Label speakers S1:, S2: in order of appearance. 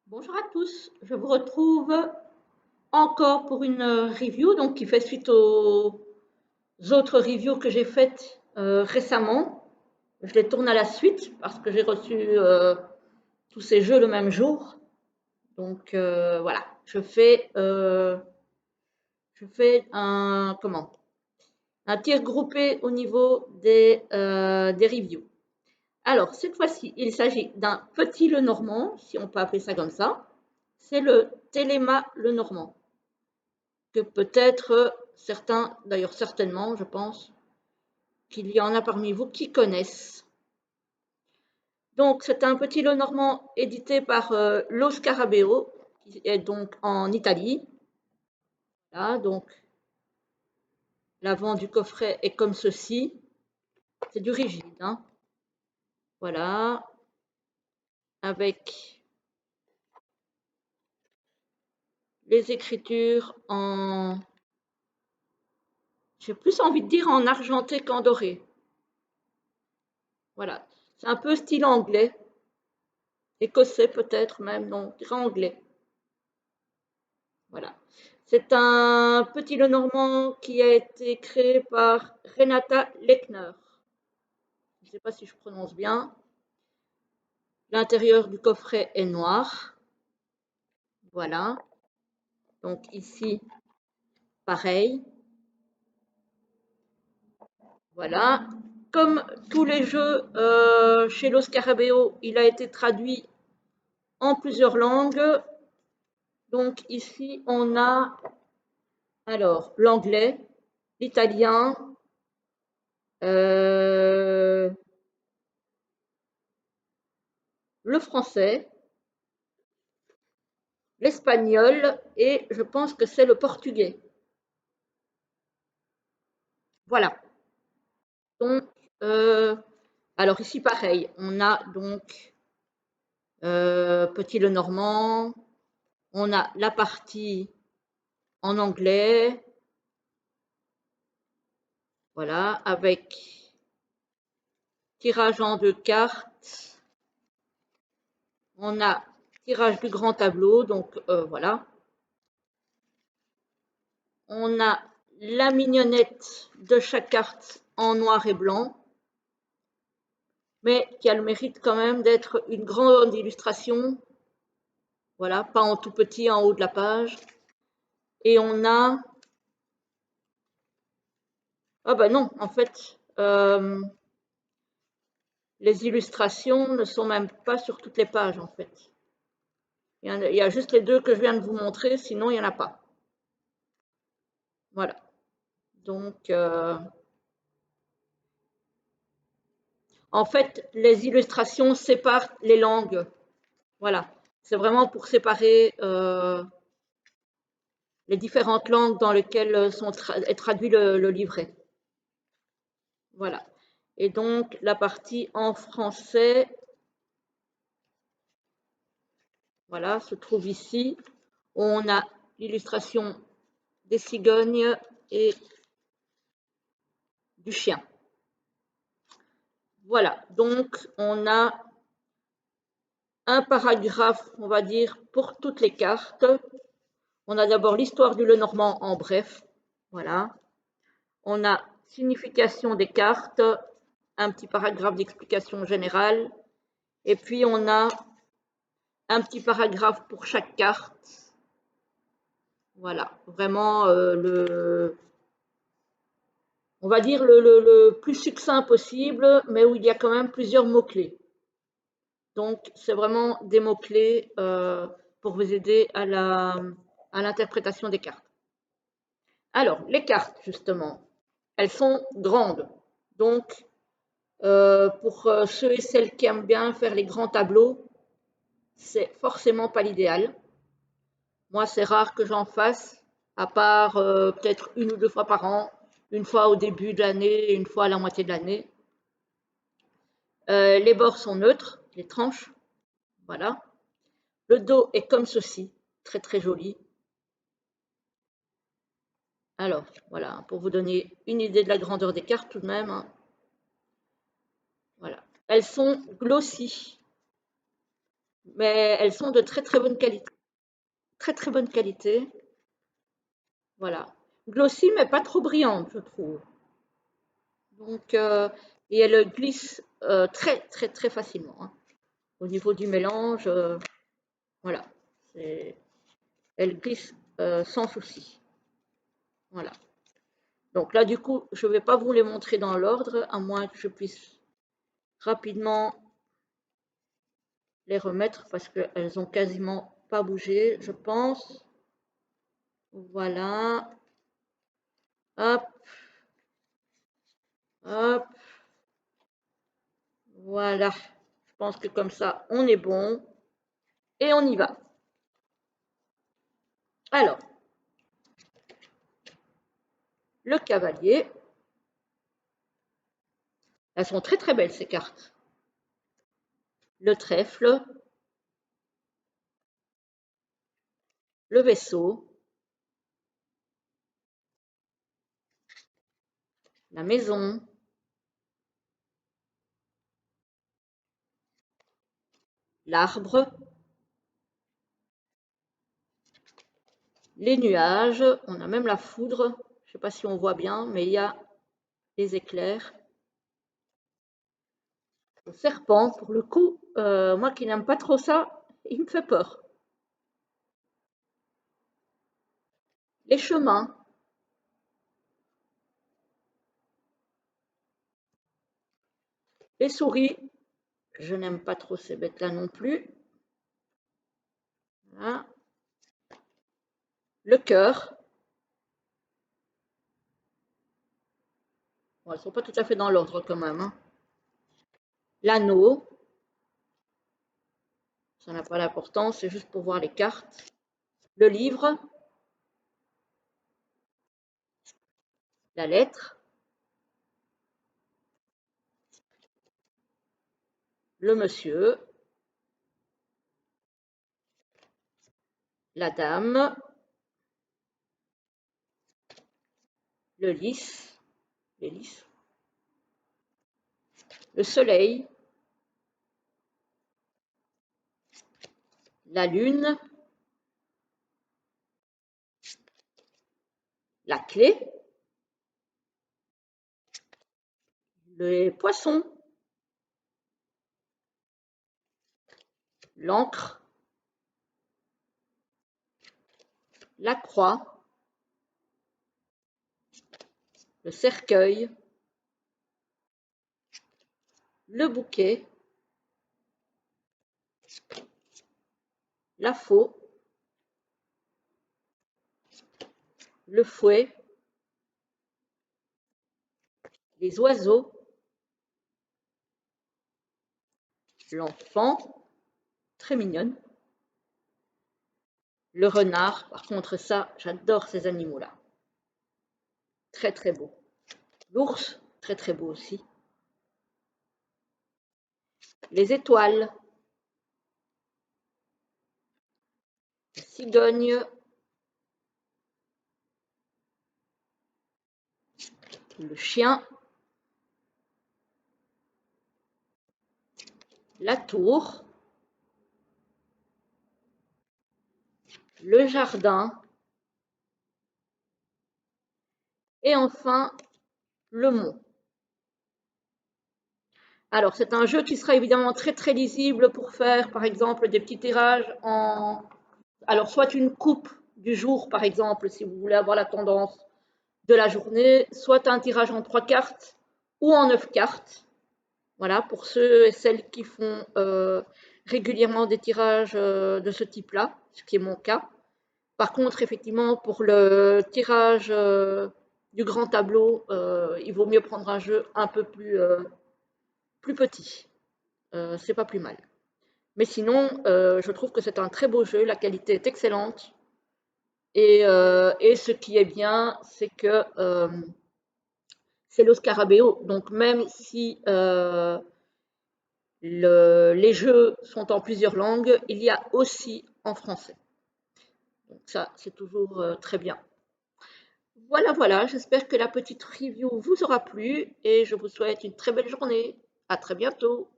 S1: Bonjour à tous, je vous retrouve encore pour une review donc qui fait suite aux autres reviews que j'ai faites récemment. Je les tourne à la suite parce que j'ai reçu tous ces jeux le même jour. Donc voilà, je fais un tir groupé au niveau des reviews. Alors cette fois-ci, il s'agit d'un petit Lenormand, si on peut appeler ça comme ça. C'est le Téléma Lenormand, que peut-être certains, d'ailleurs certainement, je pense, qu'il y en a parmi vous qui connaissent. Donc, c'est un petit Lenormand édité par Lo Scarabeo, qui est donc en Italie. Là, donc, l'avant du coffret est comme ceci. C'est du rigide, hein. Voilà, avec les écritures en, j'ai plus envie de dire en argenté qu'en doré. Voilà, c'est un peu style anglais, écossais peut-être même, non, anglais. Voilà. C'est un petit Lenormand qui a été créé par Renata Lechner. Je ne sais pas si je prononce bien. L'intérieur du coffret est noir. Voilà. Donc ici, pareil. Voilà. Comme tous les jeux chez Lo Scarabeo, il a été traduit en plusieurs langues. Donc ici, on a alors l'anglais, l'italien, le français, l'espagnol et je pense que c'est le portugais. Voilà. Donc, alors ici pareil, on a donc Petit Lenormand, on a la partie en anglais, voilà, avec tirage en 2 cartes, on a tirage du grand tableau, donc voilà. On a la mignonnette de chaque carte en noir et blanc, mais qui a le mérite quand même d'être une grande illustration. Voilà, pas en tout petit en haut de la page. Et on a... Ah ben non, en fait, les illustrations ne sont même pas sur toutes les pages, en fait. Il y a juste les deux que je viens de vous montrer, sinon il n'y en a pas. Voilà. Donc, en fait, les illustrations séparent les langues. Voilà. C'est vraiment pour séparer les différentes langues dans lesquelles est traduit le livret. Voilà. Et donc, la partie en français, voilà, se trouve ici. On a l'illustration des cigognes et du chien. Voilà, donc on a un paragraphe, on va dire, pour toutes les cartes. On a d'abord l'histoire du Lenormand en bref, voilà. On a signification des cartes, un petit paragraphe d'explication générale, et puis on a un petit paragraphe pour chaque carte. Voilà, vraiment on va dire le plus succinct possible, mais où il y a quand même plusieurs mots-clés. Donc, c'est vraiment des mots-clés pour vous aider à l'interprétation des cartes. Alors, les cartes, justement, elles sont grandes. Donc, pour ceux et celles qui aiment bien faire les grands tableaux, c'est forcément pas l'idéal. Moi, c'est rare que j'en fasse, à part peut-être une ou deux fois par an, une fois au début de l'année et une fois à la moitié de l'année. Les bords sont neutres, les tranches, voilà. Le dos est comme ceci, très très joli. Alors, voilà, pour vous donner une idée de la grandeur des cartes tout de même, hein. Voilà. Elles sont glossy. mais elles sont de très très bonne qualité. Très très bonne qualité. Voilà. Glossy, mais pas trop brillante, je trouve. Donc, et elle glisse très très très facilement, hein. Au niveau du mélange, voilà. Elle glisse sans souci. Voilà. Donc là, du coup, je ne vais pas vous les montrer dans l'ordre, à moins que je puisse rapidement les remettre parce qu'elles n'ont quasiment pas bougé, je pense. Voilà. Hop, hop. Voilà. Je pense que comme ça, on est bon. Et on y va. Alors, le cavalier. Elles sont très très belles ces cartes. Le trèfle. Le vaisseau. La maison. L'arbre. Les nuages. On a même la foudre. Je ne sais pas si on voit bien, mais il y a les éclairs. Le serpent, pour le coup, moi qui n'aime pas trop ça, il me fait peur. Les chemins. Les souris. Je n'aime pas trop ces bêtes-là non plus. Voilà. Le cœur. Bon, elles ne sont pas tout à fait dans l'ordre quand même, hein. L'anneau. Ça n'a pas d'importance, c'est juste pour voir les cartes. Le livre. La lettre. Le monsieur. La dame. Le lys. Les lys. Le soleil. La lune. La clé. Les poissons. L'encre. La croix. Le cercueil. Le bouquet. La faux. Le fouet. Les oiseaux. L'enfant. Très mignonne. Le renard, par contre ça, j'adore ces animaux-là. Très très beau. L'ours, très très beau aussi. Les étoiles. La cigogne. Le chien. La tour. Le jardin. Et enfin, le mont. Alors, c'est un jeu qui sera évidemment très très lisible pour faire, par exemple, des petits tirages en... Alors, soit une coupe du jour, par exemple, si vous voulez avoir la tendance de la journée, soit un tirage en 3 cartes ou en 9 cartes. Voilà, pour ceux et celles qui font régulièrement des tirages de ce type-là, ce qui est mon cas. Par contre, effectivement, pour le tirage du grand tableau, il vaut mieux prendre un jeu un peu plus petit. C'est pas plus mal. Mais sinon, je trouve que c'est un très beau jeu, la qualité est excellente. Et ce qui est bien, c'est que c'est le Scarabeo. Donc même si les jeux sont en plusieurs langues, il y a aussi en français. Donc ça, c'est toujours très bien. Voilà, voilà, j'espère que la petite review vous aura plu et je vous souhaite une très belle journée. À très bientôt.